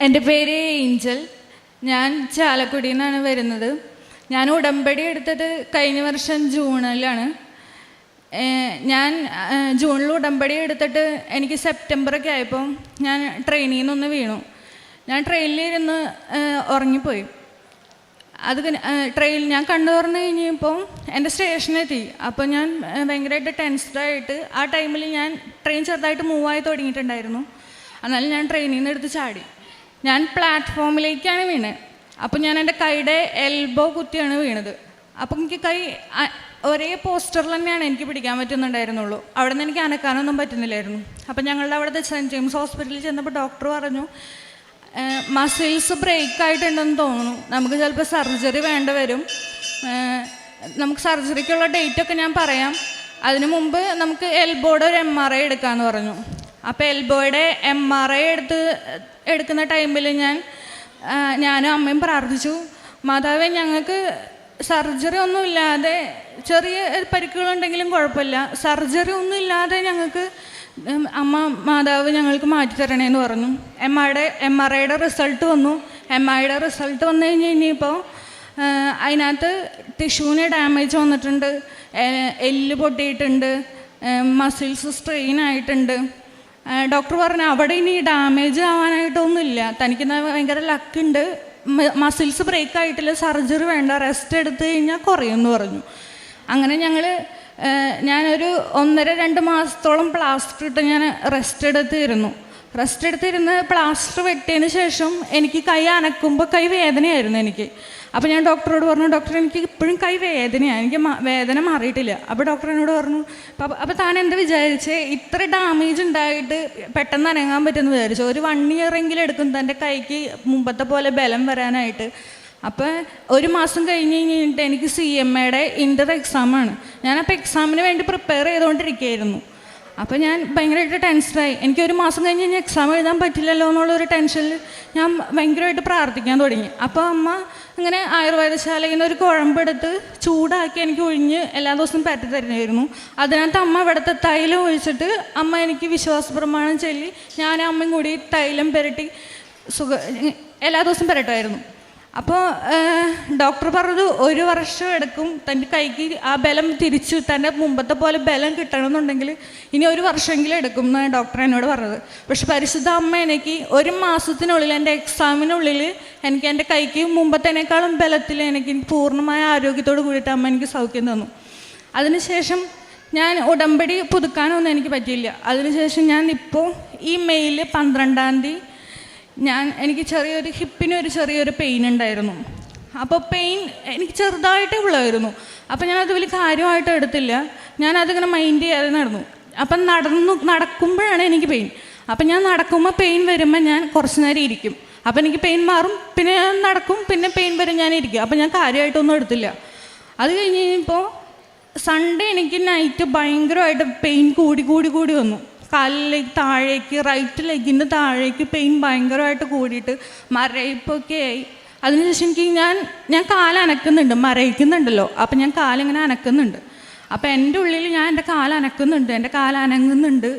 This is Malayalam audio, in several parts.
എൻ്റെ പേര് ഏഞ്ചൽ. ഞാൻ ചാലക്കുടിയിൽ നിന്നാണ് വരുന്നത്. ഞാൻ ഉടമ്പടി എടുത്തത് കഴിഞ്ഞ വർഷം ജൂണിലാണ്. ഞാൻ ജൂണിൽ ഉടമ്പടി എടുത്തിട്ട് എനിക്ക് സെപ്റ്റംബറൊക്കെ ആയപ്പോൾ ഞാൻ ട്രെയിനിൽ നിന്നൊന്ന് വീണു. ഞാൻ ട്രെയിനിലിരുന്ന് ഉറങ്ങിപ്പോയി. അത് ഞാൻ കണ്ടു തുറന്നു കഴിഞ്ഞപ്പോൾ എൻ്റെ സ്റ്റേഷനെത്തി. അപ്പോൾ ഞാൻ ഭയങ്കരമായിട്ട് ടെൻസ്ഡായിട്ട് ആ ടൈമിൽ ഞാൻ ട്രെയിൻ ചെറുതായിട്ട് മൂവായി തുടങ്ങിയിട്ടുണ്ടായിരുന്നു. എന്നാലും ഞാൻ ട്രെയിനിൽ നിന്ന് എടുത്ത് ചാടി. ഞാൻ പ്ലാറ്റ്ഫോമിലേക്കാണ് വീണത്. അപ്പോൾ ഞാൻ എൻ്റെ കൈയുടെ എൽബോ കുത്തിയാണ് വീണത്. അപ്പോൾ എനിക്ക് കൈ ഒരേ പോസ്റ്ററിൽ തന്നെയാണ് എനിക്ക് പിടിക്കാൻ പറ്റുന്നുണ്ടായിരുന്നുള്ളൂ. അവിടെ നിന്ന് എനിക്ക് അനക്കാനൊന്നും പറ്റുന്നില്ലായിരുന്നു. അപ്പോൾ ഞങ്ങളുടെ അവിടുത്തെ സെൻറ്റ് ജെയിംസ് ഹോസ്പിറ്റലിൽ ചെന്നപ്പോൾ ഡോക്ടർ പറഞ്ഞു മസിൽസ് ബ്രേക്ക് ആയിട്ടുണ്ടെന്ന് തോന്നുന്നു, നമുക്ക് ചിലപ്പോൾ സർജറി വേണ്ട വരും. നമുക്ക് സർജറിക്കുള്ള ഡേറ്റൊക്കെ ഞാൻ പറയാം, അതിനു മുമ്പ് നമുക്ക് എൽബോയുടെ ഒരു MRI എടുക്കാമെന്ന് പറഞ്ഞു. അപ്പോൾ എൽബോയുടെ MRI എടുക്കുന്ന ടൈമിൽ ഞാനും അമ്മയും പ്രാർത്ഥിച്ചു, മാതാവേ ഞങ്ങൾക്ക് സർജറി ഒന്നും ഇല്ലാതെ, ചെറിയ പരിക്കുകളുണ്ടെങ്കിലും കുഴപ്പമില്ല, സർജറി ഒന്നും ഇല്ലാതെ ഞങ്ങൾക്ക് മാതാവ് ഞങ്ങൾക്ക് മാറ്റിത്തരണേന്ന് പറഞ്ഞു. MRIയുടെ റിസൾട്ട് വന്നു. MRIയുടെ റിസൾട്ട് വന്നു കഴിഞ്ഞപ്പോൾ അതിനകത്ത് ടിഷ്യൂവിന് ഡാമേജ് വന്നിട്ടുണ്ട്, എല്ല് പൊട്ടിയിട്ടുണ്ട്, മസിൽസ് സ്ട്രെയിൻ ആയിട്ടുണ്ട്. ഡോക്ടർ പറഞ്ഞു അവിടെ ഇനി ഡാമേജ് ആവാനായിട്ടൊന്നുമില്ല, തനിക്ക് ഭയങ്കര ലക്കുണ്ട്, മസിൽസ് ബ്രേക്ക് ആയിട്ടില്ല, സർജറി വേണ്ട, റെസ്റ്റ് എടുത്തു കഴിഞ്ഞാൽ കുറയുമെന്ന് പറഞ്ഞു. അങ്ങനെ ഞാനൊരു 1.5-2 മാസത്തോളം പ്ലാസ്റ്റർ ഇട്ട് ഞാൻ റെസ്റ്റ് എടുത്തിരുന്ന് പ്ലാസ്റ്റർ വെട്ടിയതിന് ശേഷം എനിക്ക് കൈ അനക്കുമ്പോൾ കൈ വേദനയായിരുന്നു എനിക്ക്. അപ്പോൾ ഞാൻ ഡോക്ടറോട് പറഞ്ഞു, ഡോക്ടർ എനിക്ക് ഇപ്പോഴും കൈ വേദനയാണ്, എനിക്ക് വേദന മാറിയിട്ടില്ല. അപ്പോൾ ഡോക്ടർ എന്നോട് പറഞ്ഞു, അപ്പോൾ താൻ എന്താ വിചാരിച്ചേ, ഇത്ര ഡാമേജ് ഉണ്ടായിട്ട് പെട്ടെന്ന് അനങ്ങാൻ പറ്റുമെന്ന് വിചാരിച്ചു, ഒരു 1 year എങ്കിലും എടുക്കും തൻ്റെ കൈക്ക് മുമ്പത്തെ പോലെ ബലം വരാനായിട്ട്. അപ്പോൾ 1 മാസം കഴിഞ്ഞിട്ട് എനിക്ക് CMAയുടെ ഇൻ്റർ എക്സാമാണ്. ഞാനപ്പോൾ എക്സാമിന് വേണ്ടി പ്രിപ്പയർ ചെയ്തുകൊണ്ടിരിക്കുകയായിരുന്നു. അപ്പോൾ ഞാൻ ഭയങ്കരമായിട്ട് ടെൻഷനായി. എനിക്ക് 1 മാസം കഴിഞ്ഞ് കഴിഞ്ഞാൽ എക്സാം എഴുതാൻ പറ്റില്ലല്ലോ എന്നുള്ളൊരു ടെൻഷനിൽ ഞാൻ ഭയങ്കരമായിട്ട് പ്രാർത്ഥിക്കാൻ തുടങ്ങി. അപ്പോൾ അമ്മ ഇങ്ങനെ ആയുർവേദശാലയിൽ നിന്ന് ഒരു കുഴമ്പെടുത്ത് ചൂടാക്കി എനിക്ക് ഒഴിഞ്ഞ് എല്ലാ ദിവസവും പരത്തി തരുമായിരുന്നു. അതിനകത്ത് അമ്മ ഇവിടുത്തെ തൈലം ഒഴിച്ചിട്ട് അമ്മ എനിക്ക് വിശ്വാസ പ്രമാണം ചൊല്ലി ഞാനും അമ്മയും കൂടി തൈലം പുരട്ടി എല്ലാ ദിവസവും പുരട്ടുമായിരുന്നു. അപ്പോൾ ഡോക്ടർ പറഞ്ഞത് 1 വർഷം എടുക്കും തൻ്റെ കൈക്ക് ആ ബലം തിരിച്ചു തൻ്റെ മുമ്പത്തെ പോലെ ബലം കിട്ടണമെന്നുണ്ടെങ്കിൽ ഇനി 1 വർഷമെങ്കിലും എടുക്കും എന്നാണ് ഡോക്ടർ എന്നോട് പറഞ്ഞത്. പക്ഷെ പരിശുദ്ധ അമ്മ എനിക്ക് 1 മാസത്തിനുള്ളിൽ എൻ്റെ എക്സാമിനുള്ളിൽ എനിക്ക് എൻ്റെ കൈക്ക് മുമ്പത്തേനേക്കാളും ബലത്തിൽ എനിക്ക് പൂർണ്ണമായ ആരോഗ്യത്തോട് കൂടിയിട്ട് അമ്മ എനിക്ക് സൗഖ്യം തന്നു. അതിനുശേഷം ഞാൻ ഉടമ്പടി പുതുക്കാനൊന്നും എനിക്ക് പറ്റിയില്ല. അതിനുശേഷം ഞാൻ ഇപ്പോൾ ഈ മെയിൽ 12-ാം തീയതി എനിക്ക് ഹിപ്പിന് ചെറിയൊരു പെയിൻ ഉണ്ടായിരുന്നു. അപ്പോൾ പെയിൻ എനിക്ക് ചെറുതായിട്ടേ ഉള്ളായിരുന്നു. അപ്പോൾ ഞാനത് വലിയ കാര്യമായിട്ട് എടുത്തില്ല, ഞാനതിങ്ങനെ മൈൻഡ് ചെയ്യാതെ നടന്നു. അപ്പം നടക്കുമ്പോഴാണ് എനിക്ക് പെയിൻ. അപ്പം ഞാൻ നടക്കുമ്പോൾ പെയിൻ വരുമ്പോൾ ഞാൻ കുറച്ച് നേരം ഇരിക്കും. അപ്പം എനിക്ക് പെയിൻ മാറും, പിന്നെ ഞാൻ നടക്കും, പിന്നെ പെയിൻ വരും, ഞാൻ ഇരിക്കും. അപ്പം ഞാൻ കാര്യമായിട്ടൊന്നും എടുത്തില്ല. അത് കഴിഞ്ഞ് കഴിഞ്ഞപ്പോൾ സൺഡേ എനിക്ക് നൈറ്റ് ഭയങ്കരമായിട്ട് പെയിൻ കൂടി വന്നു. കാലിലേക്ക് താഴേക്ക്, റൈറ്റ് ലെഗിൻ്റെ താഴേക്ക് പെയിൻ ഭയങ്കരമായിട്ട് കൂടിയിട്ട് മരയിപ്പൊക്കെ ആയി. അതിനുശേഷം എനിക്ക് ഞാൻ കാലനക്കുന്നുണ്ട്, മരയിക്കുന്നുണ്ടല്ലോ, അപ്പം ഞാൻ കാലിങ്ങനെ അനക്കുന്നുണ്ട്. അപ്പം എൻ്റെ ഉള്ളിൽ ഞാൻ എൻ്റെ എൻ്റെ കാലനങ്ങുന്നുണ്ട്.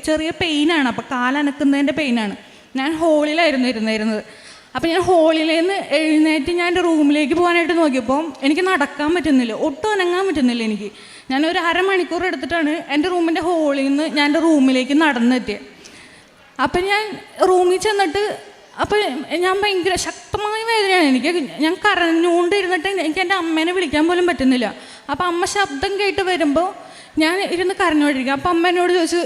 ചെറിയ പെയിനാണ്. അപ്പോൾ കാലനക്കുന്നതിൻ്റെ പെയിനാണ്. ഞാൻ ഹോളിലായിരുന്നു ഇരുന്നിരുന്നത്. അപ്പം ഞാൻ ഹോളിലേന്ന് എഴുന്നേറ്റ് ഞാൻ എൻ്റെ റൂമിലേക്ക് പോകാനായിട്ട് നോക്കിയപ്പോൾ എനിക്ക് നടക്കാൻ പറ്റുന്നില്ല, ഒട്ടും അനങ്ങാൻ പറ്റുന്നില്ല എനിക്ക്. ഞാനൊരു 1/2 മണിക്കൂർ എടുത്തിട്ടാണ് എൻ്റെ റൂമിൻ്റെ ഹോളിൽ നിന്ന് ഞാൻ എൻ്റെ റൂമിലേക്ക് നടന്നെത്തിയത്. അപ്പം ഞാൻ റൂമിൽ ചെന്നിട്ട് അപ്പോൾ ഞാൻ ഭയങ്കര ശക്തമായ വേദനയാണ് എനിക്ക്. ഞാൻ കരഞ്ഞുകൊണ്ടിരുന്നിട്ട് എനിക്ക് എൻ്റെ അമ്മേനെ വിളിക്കാൻ പോലും പറ്റുന്നില്ല. അപ്പോൾ അമ്മ ശബ്ദം കേട്ട് വരുമ്പോൾ ഞാൻ ഇരുന്ന് കരഞ്ഞുകൊണ്ടിരിക്കുക. അപ്പം അമ്മ എന്നോട് ചോദിച്ചു,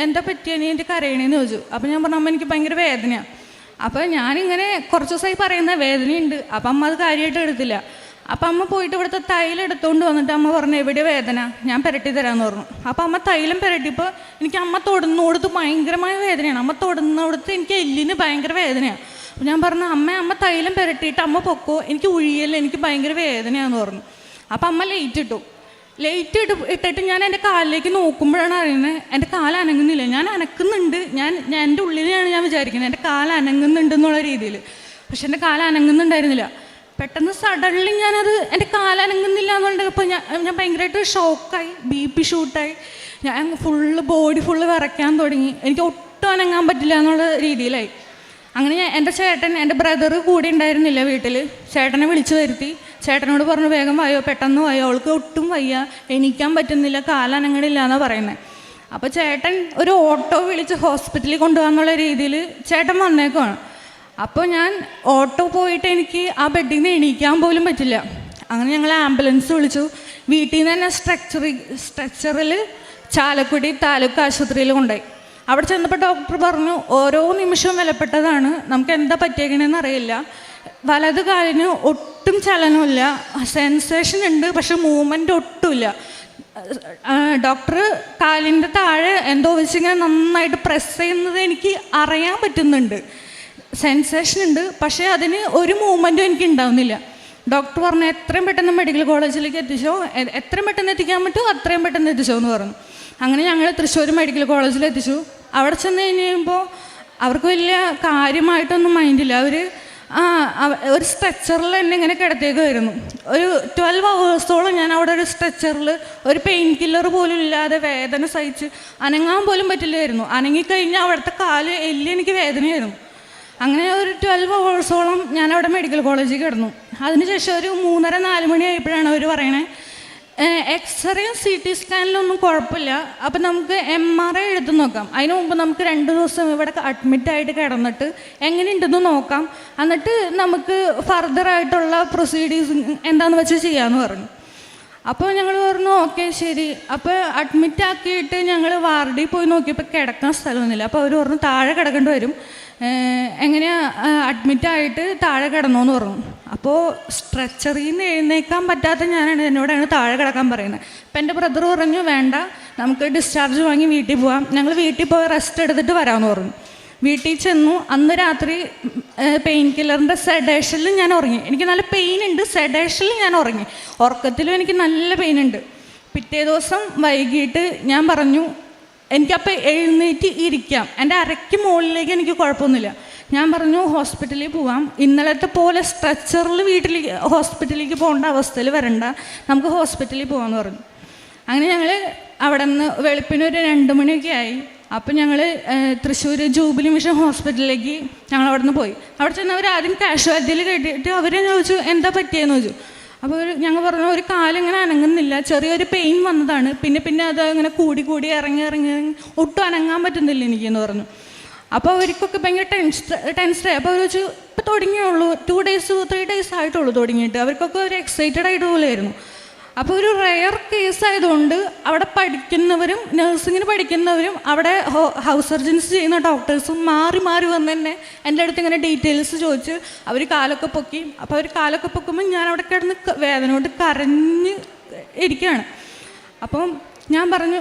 എന്താ പറ്റിയ നീ എൻ്റെ കരയണേന്ന് ചോദിച്ചു. അപ്പം ഞാൻ പറഞ്ഞു, അമ്മ എനിക്ക് ഭയങ്കര വേദനയാണ്. അപ്പോൾ ഞാനിങ്ങനെ കുറച്ച് ദിവസമായി പറയുന്ന വേദനയുണ്ട്. അപ്പം അമ്മ അത് കാര്യമായിട്ട് എടുത്തില്ല. അപ്പം അമ്മ പോയിട്ട് ഇവിടുത്തെ തൈലം എടുത്തുകൊണ്ട് വന്നിട്ട് അമ്മ പറഞ്ഞു, എവിടെ വേദന, ഞാൻ പുരട്ടി തരാമെന്ന് പറഞ്ഞു. അപ്പം അമ്മ തൈലം പുരട്ടിയപ്പോൾ എനിക്ക് അമ്മ തൊടുന്നോടത്ത് ഭയങ്കരമായ വേദനയാണ്. അമ്മ തൊടുന്നോടത്ത് എനിക്ക് എല്ലിന് ഭയങ്കര വേദനയാണ്. അപ്പം ഞാൻ പറഞ്ഞു, അമ്മ തൈലം പുരട്ടിയിട്ട് അമ്മ പൊക്കോ, എനിക്ക് ഉഴിയല്ല, എനിക്ക് ഭയങ്കര വേദനയാണെന്ന് പറഞ്ഞു. അപ്പം അമ്മ ലൈറ്റ് ഇട്ടിട്ട് ഞാൻ എൻ്റെ കാലിലേക്ക് നോക്കുമ്പോഴാണ് അറിയുന്നത് എൻ്റെ കാല് അനങ്ങുന്നില്ല. ഞാൻ അനക്കുന്നുണ്ട്, ഞാൻ എൻ്റെ ഉള്ളിലാണ് ഞാൻ വിചാരിക്കുന്നത് എൻ്റെ കാല് അനങ്ങുന്നുണ്ട് എന്നുള്ള രീതിയിൽ. പക്ഷെ എൻ്റെ കാല് അനങ്ങുന്നുണ്ടായിരുന്നില്ല. പെട്ടെന്ന് സഡൻലി ഞാനത് എൻ്റെ കാല് അനങ്ങുന്നില്ല എന്നുണ്ടെങ്കിൽ ഞാൻ ഭയങ്കരമായിട്ട് ഷോക്കായി, BP ഷൂട്ടായി. ഞാൻ ബോഡി ഫുള്ള് വിറയ്ക്കാൻ തുടങ്ങി. എനിക്ക് ഒട്ടും അനങ്ങാൻ പറ്റില്ല എന്നുള്ള രീതിയിലായി. അങ്ങനെ എൻ്റെ ചേട്ടൻ, എൻ്റെ ബ്രദർ കൂടെ ഉണ്ടായിരുന്നില്ല വീട്ടിൽ. ചേട്ടനെ വിളിച്ചു വരുത്തി. ചേട്ടനോട് പറഞ്ഞു വേഗം വായോ, പെട്ടെന്ന് വായോ, അവൾക്ക് ഒട്ടും വയ്യ, എണീക്കാൻ പറ്റുന്നില്ല, കാലനങ്ങളില്ല എന്നാണ് പറയുന്നത്. അപ്പോൾ ചേട്ടൻ ഒരു ഓട്ടോ വിളിച്ച് ഹോസ്പിറ്റലിൽ കൊണ്ടുപോകാന്നുള്ള രീതിയിൽ ചേട്ടൻ വന്നേക്കുവാണ്. അപ്പോൾ ഞാൻ ഓട്ടോ പോയിട്ട് എനിക്ക് ആ ബെഡിൽ നിന്ന് എണീക്കാൻ പോലും പറ്റില്ല. അങ്ങനെ ഞങ്ങൾ ആംബുലൻസ് വിളിച്ചു. വീട്ടിൽ നിന്ന് തന്നെ സ്ട്രെച്ചറിൽ ചാലക്കുടി താലൂക്ക് ആശുപത്രിയിൽ കൊണ്ടുപോയി. അവിടെ ചെന്നപ്പോൾ ഡോക്ടർ പറഞ്ഞു ഓരോ നിമിഷവും വിലപ്പെട്ടതാണ്, നമുക്ക് എന്താ പറ്റിയേക്കണമെന്ന് അറിയില്ല. വലത് കാലിന് ഒട്ടും ചലനമില്ല, സെൻസേഷൻ ഉണ്ട്, പക്ഷെ മൂവ്മെൻ്റ് ഒട്ടുമില്ല. ഡോക്ടർ കാലിൻ്റെ താഴെ എന്തോ വെച്ചിങ്ങനെ നന്നായിട്ട് പ്രസ് ചെയ്യുന്നത് എനിക്ക് അറിയാൻ പറ്റുന്നുണ്ട്. സെൻസേഷൻ ഉണ്ട്, പക്ഷേ അതിന് ഒരു മൂവ്മെൻറ്റും എനിക്ക് ഉണ്ടാവുന്നില്ല. ഡോക്ടർ പറഞ്ഞു എത്രയും പെട്ടെന്ന് മെഡിക്കൽ കോളേജിലേക്ക് എത്തിച്ചോ, എത്രയും പെട്ടെന്ന് എത്തിക്കാൻ പറ്റുമോ അത്രയും പെട്ടെന്ന് എത്തിച്ചോ എന്ന് പറഞ്ഞു. അങ്ങനെ ഞങ്ങൾ തൃശ്ശൂർ മെഡിക്കൽ കോളേജിൽ എത്തിച്ചു. അവിടെ ചെന്ന് കഴിയുമ്പോൾ അവർക്ക് വലിയ കാര്യമായിട്ടൊന്നും മൈൻഡില്ല. അവർ ഒരു സ്ട്രെച്ചറിൽ എന്നെ ഇങ്ങനെ കിടത്തേക്കുമായിരുന്നു. ഒരു 12 hours ഞാൻ അവിടെ ഒരു സ്ട്രെച്ചറിൽ ഒരു പെയിൻ കില്ലർ പോലും ഇല്ലാതെ വേദന സഹിച്ച് അനങ്ങാൻ പോലും പറ്റില്ലായിരുന്നു. അനങ്ങിക്കഴിഞ്ഞാൽ അവിടുത്തെ കാല് എല്ല് എനിക്ക് വേദനയായിരുന്നു. അങ്ങനെ ഒരു 12 hours ഞാൻ അവിടെ മെഡിക്കൽ കോളേജിൽ കിടന്നു. അതിനുശേഷം ഒരു 3:30-4 മണി ആയപ്പോഴാണ് അവർ പറയണേ എക്സ്റേയും CT സ്കാനിലൊന്നും കുഴപ്പമില്ല, അപ്പം നമുക്ക് MRI എടുത്ത് നോക്കാം. അതിന് മുമ്പ് നമുക്ക് 2 ദിവസം ഇവിടെ അഡ്മിറ്റായിട്ട് കിടന്നിട്ട് എങ്ങനെയുണ്ടെന്ന് നോക്കാം, എന്നിട്ട് നമുക്ക് ഫർദറായിട്ടുള്ള പ്രൊസീഡിങ്സ് എന്താണെന്ന് വെച്ച് ചെയ്യാമെന്ന് പറഞ്ഞു. അപ്പോൾ ഞങ്ങൾ പറഞ്ഞു ഓക്കെ ശരി. അപ്പോൾ അഡ്മിറ്റ് ആക്കിയിട്ട് ഞങ്ങൾ വാർഡിൽ പോയി നോക്കിയപ്പോൾ കിടക്കാൻ സ്ഥലമൊന്നുമില്ല. അപ്പോൾ അവർ പറഞ്ഞു താഴെ കിടക്കേണ്ടി വരും, എങ്ങനെയാ അഡ്മിറ്റായിട്ട് താഴെ കിടന്നോന്ന് പറഞ്ഞു. അപ്പോൾ സ്ട്രെച്ചറിൽ നിന്ന് എഴുന്നേക്കാൻ പറ്റാത്ത എന്നോടാണ് താഴെ കിടക്കാൻ പറയുന്നത്. അപ്പം എൻ്റെ ബ്രദർ പറഞ്ഞു വേണ്ട, നമുക്ക് ഡിസ്ചാർജ് വാങ്ങി വീട്ടിൽ പോകാം, ഞങ്ങൾ വീട്ടിൽ പോയി റെസ്റ്റ് എടുത്തിട്ട് വരാമെന്ന് പറഞ്ഞു. വീട്ടിൽ ചെന്നു. അന്ന് രാത്രി പെയിൻ കില്ലറിൻ്റെ സെഡേഷനിൽ ഞാൻ ഉറങ്ങി. എനിക്ക് നല്ല പെയിൻ ഉണ്ട്, സെഡേഷനിൽ ഞാൻ ഉറങ്ങി. ഉറക്കത്തിലും എനിക്ക് നല്ല പെയിൻ ഉണ്ട്. പിറ്റേ ദിവസം വൈകിട്ട് ഞാൻ പറഞ്ഞു എനിക്കപ്പോൾ എഴുന്നേറ്റ് ഇരിക്കാം, എൻ്റെ അരയ്ക്ക് മുകളിലേക്ക് എനിക്ക് കുഴപ്പമൊന്നുമില്ല. ഞാൻ പറഞ്ഞു ഹോസ്പിറ്റലിൽ പോവാം, ഇന്നലത്തെ പോലെ സ്ട്രെച്ചറിൽ ഹോസ്പിറ്റലിലേക്ക് പോകേണ്ട അവസ്ഥയിൽ വരണ്ട, നമുക്ക് ഹോസ്പിറ്റലിൽ പോകാമെന്ന് പറഞ്ഞു. അങ്ങനെ ഞങ്ങൾ അവിടെ നിന്ന് വെളുപ്പിനൊരു 2 മണിയൊക്കെ ആയി. അപ്പം ഞങ്ങൾ തൃശ്ശൂർ ജൂബിലി മിഷൻ ഹോസ്പിറ്റലിലേക്ക് ഞങ്ങൾ അവിടെ നിന്ന് പോയി. അവിടെ ചെന്നവർ ആദ്യം കാഷ്വാലിറ്റിയിൽ കേട്ടിട്ട് അവരെ ചോദിച്ചു എന്താ പറ്റിയെന്ന് ചോദിച്ചു. അപ്പോൾ ഞങ്ങൾ പറഞ്ഞു ഒരു കാലിങ്ങനെ അനങ്ങുന്നില്ല, ചെറിയൊരു പെയിൻ വന്നതാണ്, പിന്നെ അത് അങ്ങനെ കൂടി ഇറങ്ങി ഒട്ടും അനങ്ങാൻ പറ്റുന്നില്ല എനിക്കെന്ന് പറഞ്ഞു. അപ്പോൾ അവർക്കൊക്കെ ഭയങ്കര ടെൻസ്ഡായി. അപ്പോൾ അവർ വെച്ചു ഇപ്പോൾ തുടങ്ങിയുള്ളൂ, 2 days 3 days ആയിട്ടുള്ളൂ തുടങ്ങിയിട്ട്. അവർക്കൊക്കെ ഒരു എക്സൈറ്റഡ് ആയിട്ട് പോലെയായിരുന്നു. അപ്പോൾ ഒരു റെയർ കേസ് ആയതുകൊണ്ട് അവിടെ പഠിക്കുന്നവരും നഴ്സിങ്ങിന് പഠിക്കുന്നവരും അവിടെ ഹൗസ് സർജൻസ് ചെയ്യുന്ന ഡോക്ടേഴ്സും മാറി വന്ന് തന്നെ എൻ്റെ അടുത്ത് ഇങ്ങനെ ഡീറ്റെയിൽസ് ചോദിച്ച് അവർ കാലൊക്കെ പൊക്കി. അപ്പോൾ അവർ കാലൊക്കെ പൊക്കുമ്പോൾ ഞാൻ അവിടെ കിടന്ന് വേദന കൊണ്ട് കരഞ്ഞ് ഇരിക്കുകയാണ്. അപ്പം ഞാൻ പറഞ്ഞു,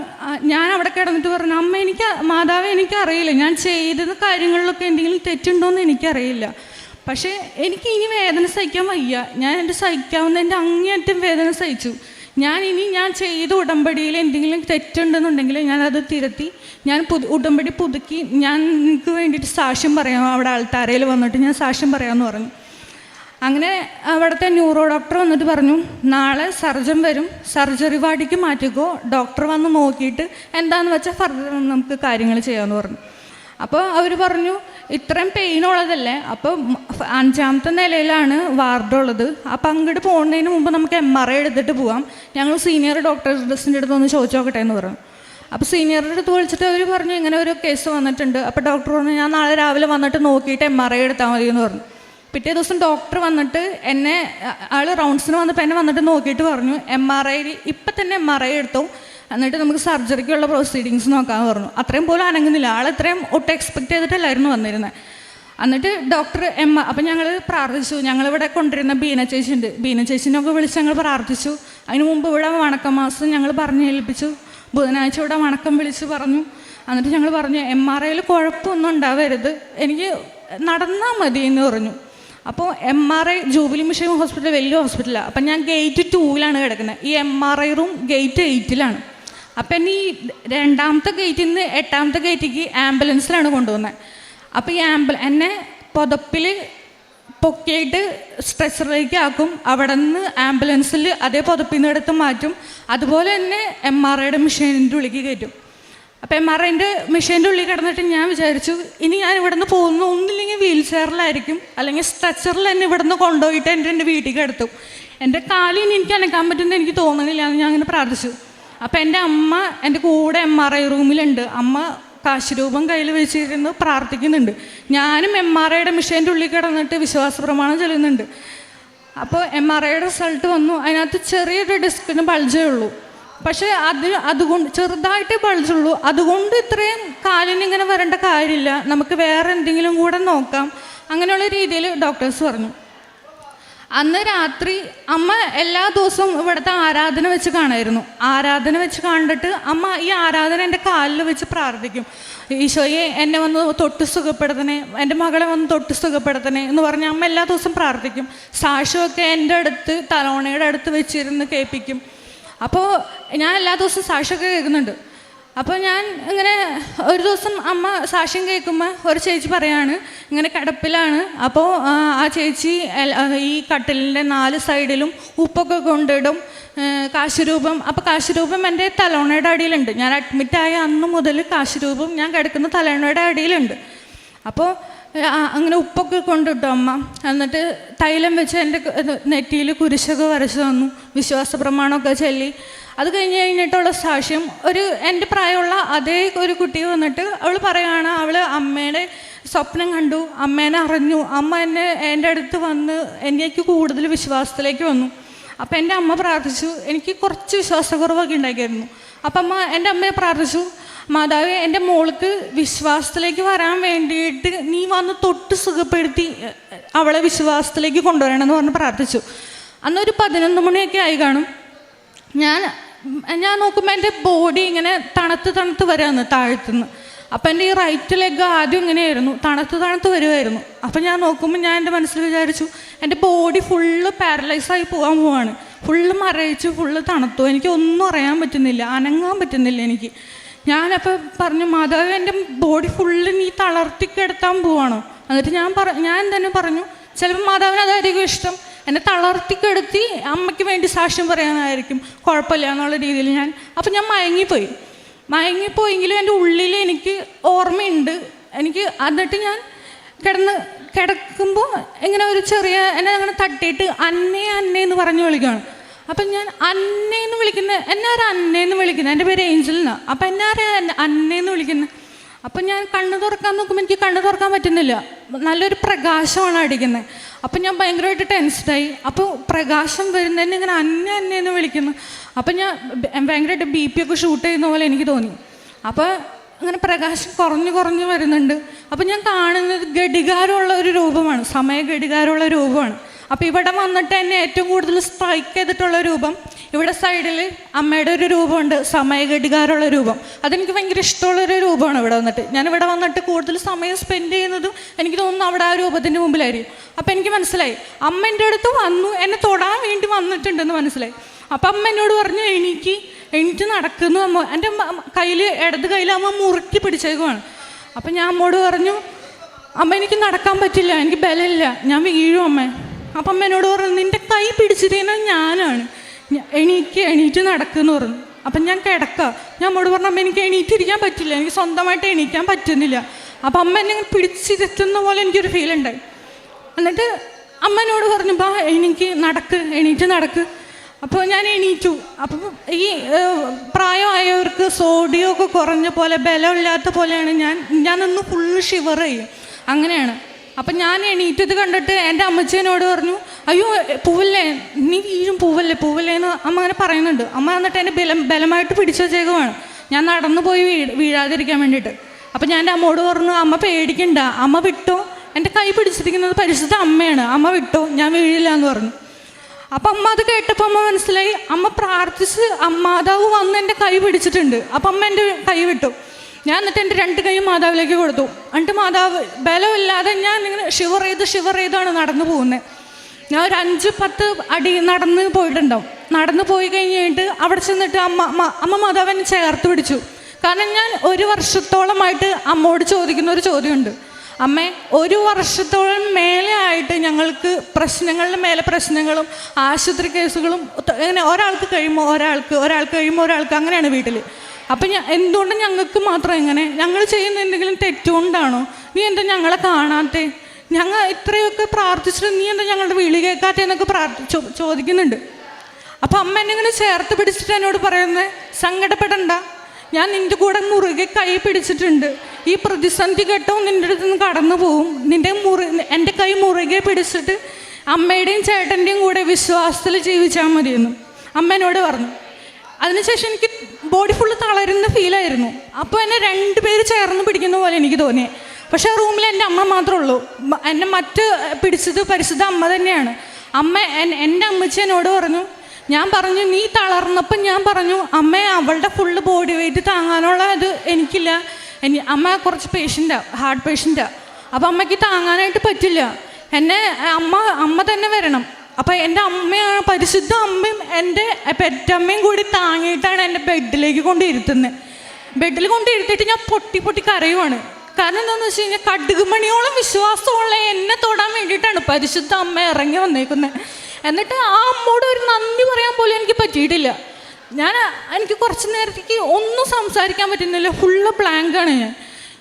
ഞാൻ അവിടെ കിടന്നിട്ട് പറഞ്ഞു അമ്മ മാതാവേ എനിക്കറിയില്ല, ഞാൻ ചെയ്ത കാര്യങ്ങളിലൊക്കെ എന്തെങ്കിലും തെറ്റുണ്ടോയെന്ന് എനിക്കറിയില്ല, പക്ഷേ എനിക്ക് ഇനി വേദന സഹിക്കാൻ വയ്യ, ഞാൻ എൻ്റെ സഹിക്കാവുന്ന എൻ്റെ അങ്ങേയറ്റം വേദന സഹിച്ചു. ഞാൻ ചെയ്ത ഉടമ്പടിയിൽ എന്തെങ്കിലും തെറ്റുണ്ടെന്നുണ്ടെങ്കിൽ ഞാനത് തിരുത്തി ഞാൻ ഉടമ്പടി പുതുക്കി ഞാൻ നിങ്ങൾക്ക് വേണ്ടിയിട്ട് സാക്ഷ്യം പറയാം, അവിടെ ആൾത്താരയിൽ വന്നിട്ട് ഞാൻ സാക്ഷ്യം പറയാമെന്ന് പറഞ്ഞു. അങ്ങനെ അവിടുത്തെ ന്യൂറോ ഡോക്ടർ വന്നിട്ട് പറഞ്ഞു നാളെ സർജൻ വരും, സർജറി വാർഡിലേക്ക് മാറ്റിക്കോ, ഡോക്ടർ വന്ന് നോക്കിയിട്ട് എന്താണെന്ന് വെച്ചാൽ ഫർദർ നമുക്ക് കാര്യങ്ങൾ ചെയ്യാമെന്ന് പറഞ്ഞു. അപ്പോൾ അവർ പറഞ്ഞു ഇത്രയും പെയിനുള്ളതല്ലേ, അപ്പോൾ 5ാമത്തെ നിലയിലാണ് വാർഡുള്ളത്, അപ്പോൾ അങ്ങോട്ട് പോകുന്നതിന് മുമ്പ് നമുക്ക് MRI എടുത്തിട്ട് പോകാം, ഞങ്ങൾ സീനിയർ ഡോക്ടേഴ്സിൻ്റെ അടുത്ത് ഒന്ന് ചോദിച്ചു നോക്കട്ടെ എന്ന് പറഞ്ഞു. അപ്പോൾ സീനിയറുടെ അടുത്ത് വിളിച്ചിട്ട് അവർ പറഞ്ഞു ഇങ്ങനെ ഒരു കേസ് വന്നിട്ടുണ്ട്. അപ്പോൾ ഡോക്ടർ പറഞ്ഞു ഞാൻ നാളെ രാവിലെ വന്നിട്ട് നോക്കിയിട്ട് MRI എടുത്താൽ മതി എന്ന് പറഞ്ഞു. പിറ്റേ ദിവസം ഡോക്ടർ വന്നിട്ട് ആൾ റൗണ്ട്സിന് വന്നപ്പോൾ എന്നെ വന്നിട്ട് നോക്കിയിട്ട് പറഞ്ഞു ഇപ്പം തന്നെ MRI എടുത്തു, എന്നിട്ട് നമുക്ക് സർജറിക്കുള്ള പ്രൊസീഡിങ്സ് നോക്കാമെന്ന് പറഞ്ഞു. അത്രയും പോലും അനങ്ങുന്നില്ല, ആളെത്രയും ഒട്ടും എക്സ്പെക്റ്റ് ചെയ്തിട്ടല്ലായിരുന്നു വന്നിരുന്നത്. എന്നിട്ട് ഡോക്ടർ അപ്പം ഞങ്ങൾ പ്രാർത്ഥിച്ചു. ഞങ്ങളിവിടെ കൊണ്ടിരുന്ന ബീന ചേച്ചിനൊക്കെ വിളിച്ച് ഞങ്ങൾ പ്രാർത്ഥിച്ചു. അതിന് മുമ്പ് ഇവിടെ വണക്കമാസം ഞങ്ങൾ പറഞ്ഞ് ഏൽപ്പിച്ചു. ബുധനാഴ്ച ഇവിടെ വണക്കം വിളിച്ച് പറഞ്ഞു. എന്നിട്ട് ഞങ്ങൾ പറഞ്ഞു MRIയിൽ കുഴപ്പമൊന്നും ഉണ്ടാവരുത്, എനിക്ക് നടന്നാൽ മതി എന്ന് പറഞ്ഞു. അപ്പോൾ MRI ജൂബിലി മിഷൻ ഹോസ്പിറ്റൽ വലിയ ഹോസ്പിറ്റലാണ്. അപ്പം ഞാൻ ഗേറ്റ് 2-ലാണ് കിടക്കുന്നത്, ഈ MRI റൂം ഗേറ്റ് 8-ലാണ്. അപ്പം എന്നെ ഈ 2ാമത്തെ ഗേറ്റിൽ നിന്ന് 8ാമത്തെ ഗേറ്റിലേക്ക് ആംബുലൻസിലാണ് കൊണ്ടുവന്നത്. അപ്പോൾ ഈ എന്നെ പുതപ്പിൽ പൊക്കിയിട്ട് സ്ട്രെച്ചറിലേക്ക് ആക്കും, അവിടെ നിന്ന് ആംബുലൻസിൽ അതേ പുതപ്പിൽ നിന്ന് എടുത്ത് മാറ്റും, അതുപോലെ തന്നെ MRIയുടെ മെഷീനിൻ്റെ ഉള്ളിലേക്ക് കയറ്റും. അപ്പോൾ MRIൻ്റെ മെഷീൻ്റെ ഉള്ളിൽ കിടന്നിട്ട് ഞാൻ വിചാരിച്ചു ഇനി ഞാൻ ഇവിടെ നിന്ന് പോകുന്നു, ഒന്നില്ലെങ്കിൽ വീൽ ചെയറിലായിരിക്കും, അല്ലെങ്കിൽ സ്ട്രെച്ചറിൽ എന്നെ ഇവിടെ നിന്ന് കൊണ്ടുപോയിട്ട് എൻ്റെ വീട്ടിൽ കിടത്തും. എൻ്റെ കാലിന് എനിക്ക് അനക്കാൻ പറ്റുമെന്ന് എനിക്ക് തോന്നുന്നില്ല എന്ന് ഞാൻ അങ്ങനെ പ്രാർത്ഥിച്ചു. അപ്പോൾ എൻ്റെ അമ്മ എൻ്റെ കൂടെ MRI റൂമിലുണ്ട്. അമ്മ കാശുരൂപം കയ്യിൽ വെച്ചിരുന്ന് പ്രാർത്ഥിക്കുന്നുണ്ട്. ഞാനും MRIയുടെ മെഷീൻ്റെ ഉള്ളിൽ കിടന്നിട്ട് വിശ്വാസ പ്രമാണം ചൊല്ലുന്നുണ്ട്. അപ്പോൾ MRIയുടെ റിസൾട്ട് വന്നു. അതിനകത്ത് ചെറിയൊരു ഡിസ്കിന് ബൾജേ ഉള്ളൂ. പക്ഷേ അതുകൊണ്ട് ചെറുതായിട്ടേ ബൾജുള്ളൂ. അതുകൊണ്ട് ഇത്രയും കാലിനിങ്ങനെ വരേണ്ട കാര്യമില്ല, നമുക്ക് വേറെ എന്തെങ്കിലും കൂടെ നോക്കാം, അങ്ങനെയുള്ള രീതിയിൽ ഡോക്ടേഴ്സ് പറഞ്ഞു. അന്ന് രാത്രി അമ്മ എല്ലാ ദിവസവും ഇവിടുത്തെ ആരാധന വെച്ച് കാണുമായിരുന്നു. ആരാധന വെച്ച് കണ്ടിട്ട് അമ്മ ഈ ആരാധന എൻ്റെ കാലിൽ വെച്ച് പ്രാർത്ഥിക്കും. ഈശോയെ എന്നെ വന്ന് തൊട്ട് സുഖപ്പെടുത്തണേ, എൻ്റെ മകളെ വന്ന് തൊട്ട് സുഖപ്പെടുത്തണേ എന്ന് പറഞ്ഞ് അമ്മ എല്ലാ ദിവസവും പ്രാർത്ഥിക്കും. സാക്ഷ്യമൊക്കെ എൻ്റെ അടുത്ത് തലോണയുടെ അടുത്ത് വെച്ചിരുന്ന് കേൾപ്പിക്കും. അപ്പോൾ ഞാൻ എല്ലാ ദിവസവും സാക്ഷ്യമൊക്കെ കേൾക്കുന്നുണ്ട്. അപ്പോൾ ഞാൻ ഇങ്ങനെ ഒരു ദിവസം അമ്മ സാക്ഷ്യം കേൾക്കുമ്പോൾ ഒരു ചേച്ചി പറയാണ് ഇങ്ങനെ കിടപ്പിലാണ്. അപ്പോൾ ആ ചേച്ചി ഈ കട്ടിലിൻ്റെ 4 സൈഡിലും ഉപ്പൊക്കെ കൊണ്ടിടും കാശുരൂപം. അപ്പോൾ കാശുരൂപം എൻ്റെ തലോണയുടെ അടിയിലുണ്ട്. ഞാൻ അഡ്മിറ്റായ അന്ന് മുതൽ കാശുരൂപം ഞാൻ കിടക്കുന്ന തലോണയുടെ അടിയിലുണ്ട്. അപ്പോൾ അങ്ങനെ ഉപ്പൊക്കെ കൊണ്ടിട്ടു അമ്മ. എന്നിട്ട് തൈലം വെച്ച് എൻ്റെ നെറ്റിയിൽ കുരിശൊക്കെ വരച്ച് തന്നു, വിശ്വാസ പ്രമാണമൊക്കെ ചൊല്ലി. അത് കഴിഞ്ഞിട്ടുള്ള സാക്ഷ്യം എൻ്റെ പ്രായമുള്ള അതേ ഒരു കുട്ടി വന്നിട്ട് അവൾ പറയുകയാണ് അവൾ അമ്മയുടെ സ്വപ്നം കണ്ടു, അമ്മേനെ അറിഞ്ഞു, അമ്മ എൻ്റെ അടുത്ത് വന്ന് എനിക്ക് കൂടുതൽ വിശ്വാസത്തിലേക്ക് വന്നു. അപ്പം എൻ്റെ അമ്മ പ്രാർത്ഥിച്ചു. എനിക്ക് കുറച്ച് വിശ്വാസക്കുറവൊക്കെ ഉണ്ടാക്കിയിരുന്നു. അപ്പം എൻ്റെ അമ്മയെ പ്രാർത്ഥിച്ചു, മാതാവേ എൻ്റെ മോൾക്ക് വിശ്വാസത്തിലേക്ക് വരാൻ വേണ്ടിയിട്ട് നീ വന്ന് തൊട്ട് സുഖപ്പെടുത്തി അവളെ വിശ്വാസത്തിലേക്ക് കൊണ്ടുവരണമെന്ന് പറഞ്ഞ് പ്രാർത്ഥിച്ചു. അന്നൊരു 11 മണിയൊക്കെ ആയി കാണും. ഞാൻ നോക്കുമ്പോൾ എൻ്റെ ബോഡി ഇങ്ങനെ തണുത്ത് വരാമെന്ന് താഴ്ത്തുനിന്ന്. അപ്പം എൻ്റെ ഈ റൈറ്റ് ലെഗ് ആദ്യം ഇങ്ങനെയായിരുന്നു, തണുത്ത് വരുമായിരുന്നു. അപ്പം ഞാൻ നോക്കുമ്പോൾ ഞാൻ എൻ്റെ മനസ്സിൽ വിചാരിച്ചു എൻ്റെ ബോഡി ഫുള്ള് പാരലൈസായി പോവാണ്, ഫുള്ള് മരയിച്ചു, ഫുള്ള് തണുത്തു, എനിക്കൊന്നും അറിയാൻ പറ്റുന്നില്ല, അനങ്ങാൻ പറ്റുന്നില്ല എനിക്ക്. ഞാനപ്പോൾ പറഞ്ഞു, മാതാവ് എൻ്റെ ബോഡി ഫുള്ള് നീ തളർത്തിക്കെടുത്താൻ പോവാണോ? എന്നിട്ട് ഞാൻ തന്നെ പറഞ്ഞു ചിലപ്പോൾ മാതാവിന് അതായിരിക്കും ഇഷ്ടം, എന്നെ തളർത്തിക്കെടുത്തി അമ്മയ്ക്ക് വേണ്ടി സാക്ഷ്യം പറയാനായിരിക്കും, കുഴപ്പമില്ല എന്നുള്ള രീതിയിൽ അപ്പം ഞാൻ മയങ്ങിപ്പോയെങ്കിലും എൻ്റെ ഉള്ളിൽ എനിക്ക് ഓർമ്മയുണ്ട്. എന്നിട്ട് ഞാൻ കിടക്കുമ്പോൾ ഇങ്ങനെ ഒരു ചെറിയ എന്നെ അങ്ങനെ തട്ടിയിട്ട് അന്നേ എന്ന് പറഞ്ഞു വിളിക്കുകയാണ്. അപ്പം ഞാൻ അന്നേന്ന് വിളിക്കുന്നത്, എന്നെ ആരാ അന്നേന്ന് വിളിക്കുന്നത്? എൻ്റെ പേര് ഏഞ്ചൽ എന്നാണ്. അപ്പം എന്നെ ആരാ അന്നേന്ന് വിളിക്കുന്നത്? അപ്പം ഞാൻ കണ്ണ് തുറക്കാൻ നോക്കുമ്പോൾ എനിക്ക് കണ്ണ് തുറക്കാൻ പറ്റുന്നില്ല, നല്ലൊരു പ്രകാശമാണ് അടിക്കുന്നത്. അപ്പം ഞാൻ ഭയങ്കരമായിട്ട് ടെൻസ്ഡായി. അപ്പോൾ പ്രകാശം വരുന്നതിന് ഇങ്ങനെ അന്നേന്ന് വിളിക്കുന്നു. അപ്പം ഞാൻ ഭയങ്കരമായിട്ട് BP ഒക്കെ ഷൂട്ട് ചെയ്യുന്ന പോലെ എനിക്ക് തോന്നി. അപ്പോൾ അങ്ങനെ പ്രകാശം കുറഞ്ഞു വരുന്നുണ്ട്. അപ്പം ഞാൻ കാണുന്നത് ഘടികാരമുള്ള ഒരു രൂപമാണ്, സമയ ഘടികാരമുള്ള രൂപമാണ്. അപ്പോൾ ഇവിടെ വന്നിട്ട് എന്നെ ഏറ്റവും കൂടുതൽ സ്ട്രൈക്ക് ചെയ്തിട്ടുള്ള രൂപം, ഇവിടെ സൈഡിൽ അമ്മയുടെ ഒരു രൂപമുണ്ട്, സമയഘടികാരമുള്ള രൂപം. അതെനിക്ക് ഭയങ്കര ഇഷ്ടമുള്ളൊരു രൂപമാണ്. ഞാനിവിടെ വന്നിട്ട് കൂടുതൽ സമയം സ്പെൻഡ് ചെയ്യുന്നതും എനിക്ക് തോന്നുന്നു അവിടെ ആ രൂപത്തിൻ്റെ മുമ്പിലായിരിക്കും. അപ്പം എനിക്ക് മനസ്സിലായി അമ്മ എൻ്റെ അടുത്ത് വന്നു, എന്നെ തൊടാൻ വേണ്ടി വന്നിട്ടുണ്ടെന്ന് മനസ്സിലായി. അപ്പം അമ്മ എന്നോട് പറഞ്ഞു എണീറ്റ് നടക്കുന്നു. അമ്മ എൻ്റെ ഇടത് കയ്യിൽ അമ്മ മുറുക്കി പിടിച്ചേക്കുവാണ്. അപ്പം ഞാൻ അമ്മോട് പറഞ്ഞു, അമ്മ എനിക്ക് നടക്കാൻ പറ്റില്ല, എനിക്ക് ബലമില്ല, ഞാൻ വീഴും അമ്മ. അപ്പം അമ്മ എന്നോട് പറഞ്ഞു, നിൻ്റെ കൈ പിടിച്ചിരിക്കുന്നത് ഞാനാണ്, എണീറ്റ് നടക്കുമെന്ന് പറഞ്ഞു. അപ്പം ഞാൻ കിടക്കുക. ഞാൻ അമ്മോട് പറഞ്ഞു, അമ്മ എനിക്ക് എണീറ്റിരിക്കാൻ പറ്റില്ല, എനിക്ക് സ്വന്തമായിട്ട് എണീക്കാൻ പറ്റുന്നില്ല. അപ്പം അമ്മ എന്നെ പിടിച്ചിരുത്തുന്ന പോലെ എനിക്കൊരു ഫീൽ ഉണ്ടായി. എന്നിട്ട് അമ്മ എന്നോട് പറഞ്ഞു, ബാ എണീറ്റ് നടക്ക്. അപ്പോൾ ഞാൻ എണീറ്റു. അപ്പം ഈ പ്രായമായവർക്ക് സോഡിയം ഒക്കെ കുറഞ്ഞ പോലെ, ബലമില്ലാത്ത പോലെയാണ് ഞാൻ നിന്ന് ഫുള്ള് ഷിവർ ചെയ്യും, അങ്ങനെയാണ്. അപ്പം ഞാൻ എണീറ്റത് കണ്ടിട്ട് എൻ്റെ അമ്മച്ചേനോട് പറഞ്ഞു, അയ്യോ പൂവല്ലേ, നീ വീഴും, പൂവല്ലേ എന്ന് അമ്മ അങ്ങനെ പറയുന്നുണ്ട്. അമ്മ എന്നിട്ട് എന്നെ ബലമായിട്ട് പിടിച്ചു വച്ചേക്കുവാണ്, ഞാൻ നടന്നു പോയി വീഴാതിരിക്കാൻ വേണ്ടിയിട്ട്. അപ്പം ഞാൻ എൻ്റെ അമ്മോട് പറഞ്ഞു, അമ്മ പേടിക്കണ്ട, അമ്മ വിട്ടോ, എൻ്റെ കൈ പിടിച്ചിരിക്കുന്നത് പരിശുദ്ധ അമ്മയാണ്, അമ്മ വിട്ടോ, ഞാൻ വീഴില്ല എന്ന് പറഞ്ഞു. അപ്പം അമ്മ അത് കേട്ടപ്പോൾ അമ്മ മനസ്സിലായി, അമ്മ പ്രാർത്ഥിച്ച് മാതാവ് വന്ന് എൻ്റെ കൈ പിടിച്ചിട്ടുണ്ട്. അപ്പം അമ്മ എൻ്റെ കൈ വിട്ടു. ഞാൻ എന്നിട്ട് എൻ്റെ 2 കൈയും മാതാവിലേക്ക് കൊടുത്തു. എന്നിട്ട് മാതാവ് ബലമില്ലാതെ ഞാൻ ഇങ്ങനെ ഷിവർ ചെയ്താണ് നടന്നു പോകുന്നത്. ഞാൻ ഒരു 5-10 അടി നടന്ന് പോയിട്ടുണ്ടാവും. നടന്നു പോയി കഴിഞ്ഞിട്ട് അവിടെ ചെന്നിട്ട് അമ്മ മാതാവിനെ ചേർത്ത് പിടിച്ചു. കാരണം ഞാൻ 1 വർഷത്തോളമായിട്ട് അമ്മോട് ചോദിക്കുന്ന ഒരു ചോദ്യമുണ്ട്, അമ്മേ 1 വർഷത്തോളം മേലെ ആയിട്ട് ഞങ്ങൾക്ക് പ്രശ്നങ്ങളുടെ മേലെ പ്രശ്നങ്ങളും ആശുപത്രി കേസുകളും, ഇങ്ങനെ ഒരാൾക്ക് കഴിയുമ്പോൾ ഒരാൾക്ക് അങ്ങനെയാണ് വീട്ടിൽ. അപ്പം എന്തുകൊണ്ട് ഞങ്ങൾക്ക് മാത്രം എങ്ങനെ? ഞങ്ങൾ ചെയ്യുന്ന എന്തെങ്കിലും തെറ്റുകൊണ്ടാണോ? നീ എന്താ ഞങ്ങളെ കാണാത്തെ? ഞങ്ങൾ ഇത്രയൊക്കെ പ്രാർത്ഥിച്ചിട്ട് നീ എന്താ ഞങ്ങളുടെ വിളി കേൾക്കാത്തെ എന്നൊക്കെ ചോദിക്കുന്നുണ്ട്. അപ്പം അമ്മ എന്നെ ഇങ്ങനെ ചേർത്ത് പിടിച്ചിട്ട് എന്നോട് പറയുന്നത്, സങ്കടപ്പെടണ്ട, ഞാൻ നിൻ്റെ കൂടെ മുറുകെ കൈ പിടിച്ചിട്ടുണ്ട്. ഈ പ്രതിസന്ധി ഘട്ടവും നിൻ്റെ അടുത്ത് നിന്ന് കടന്നു പോവും. എൻ്റെ കൈ മുറുകെ പിടിച്ചിട്ട് അമ്മയുടെയും ചേട്ടൻ്റെയും കൂടെ വിശ്വാസത്തിൽ ജീവിച്ചാൽ മതിയെന്നും അമ്മ എന്നോട് പറഞ്ഞു. അതിനുശേഷം എനിക്ക് ബോഡി ഫുള്ള് തളരുന്ന ഫീലായിരുന്നു. അപ്പോൾ എന്നെ 2 പേര് ചേർന്ന് പിടിക്കുന്ന പോലെ എനിക്ക് തോന്നിയത്. പക്ഷേ ആ റൂമിൽ എൻ്റെ അമ്മ മാത്രമേ ഉള്ളൂ. എന്നെ പിടിച്ചത് പരിശുദ്ധ അമ്മ തന്നെയാണ്. എൻ്റെ അമ്മച്ചി എന്നോട് പറഞ്ഞു, ഞാൻ പറഞ്ഞു നീ തളർന്നപ്പം ഞാൻ പറഞ്ഞു അമ്മ അവളുടെ ഫുള്ള് ബോഡി വെയിറ്റ് താങ്ങാനുള്ള ഇത് എനിക്കില്ല. അമ്മ കുറച്ച് പേഷ്യൻ്റാണ്, ഹാർട്ട് പേഷ്യൻ്റാണ്. അപ്പോൾ അമ്മയ്ക്ക് താങ്ങാനായിട്ട് പറ്റില്ല. എന്നെ അമ്മ തന്നെ വരണം. അപ്പോൾ എൻ്റെ അമ്മയാണ്, പരിശുദ്ധ അമ്മയും എൻ്റെ പെറ്റമ്മയും കൂടി താങ്ങിയിട്ടാണ് എൻ്റെ ബെഡിലേക്ക് കൊണ്ടിരുത്തുന്നത്. ബെഡിൽ കൊണ്ടിരുത്തിയിട്ട് ഞാൻ പൊട്ടി കരയുവാണ്. കാരണം എന്താണെന്ന് വെച്ച് കഴിഞ്ഞാൽ കടുകുമണിയോളം വിശ്വാസമുള്ള എന്നെ തൊടാൻ വേണ്ടിയിട്ടാണ് പരിശുദ്ധ അമ്മ ഇറങ്ങി വന്നേക്കുന്നത്. എന്നിട്ട് ആ അമ്മോട് ഒരു നന്ദി പറയാൻ പോലും എനിക്ക് പറ്റിയിട്ടില്ല. എനിക്ക് കുറച്ച് നേരത്തേക്ക് ഒന്നും സംസാരിക്കാൻ പറ്റുന്നില്ല, ഫുള്ള് ബ്ലാങ്കാണ്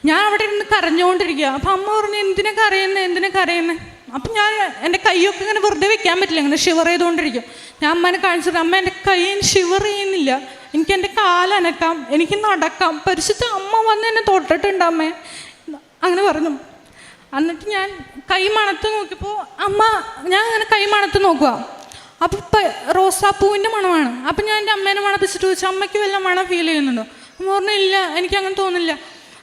ഞാൻ അവിടെ ഇരുന്ന് കരഞ്ഞുകൊണ്ടിരിക്കുക. അപ്പം അമ്മ പറഞ്ഞു, എന്തിനാ കരയുന്നത്? അപ്പം ഞാൻ എൻ്റെ കൈയൊക്കെ ഇങ്ങനെ വെറുതെ വെക്കാൻ പറ്റില്ല, ഇങ്ങനെ ഷിവർ ചെയ്തുകൊണ്ടിരിക്കും. ഞാൻ അമ്മേനെ കാണിച്ചിട്ട്, അമ്മ എൻ്റെ കൈ ഷിവർ ചെയ്യുന്നില്ല, എനിക്ക് എൻ്റെ കാലനക്കാം, എനിക്ക് നടക്കാം, പരിശുദ്ധ അമ്മ വന്ന് എന്നെ തൊട്ടിട്ടുണ്ട് അമ്മേ അങ്ങനെ പറഞ്ഞു. എന്നിട്ട് ഞാൻ കൈ മണത്ത് നോക്കിയപ്പോൾ ഞാൻ അങ്ങനെ കൈ മണത്ത് നോക്കുക. അപ്പം റോസാപ്പൂവിൻ്റെ മണമാണ്. അപ്പം ഞാൻ എൻ്റെ അമ്മേനെ മണപ്പിച്ചിട്ട് ചോദിച്ചു, അമ്മയ്ക്ക് വല്ല മണം ഫീൽ ചെയ്യുന്നുണ്ടോ? അമ്മ പറഞ്ഞു, ഇല്ല, എനിക്കങ്ങനെ തോന്നില്ല.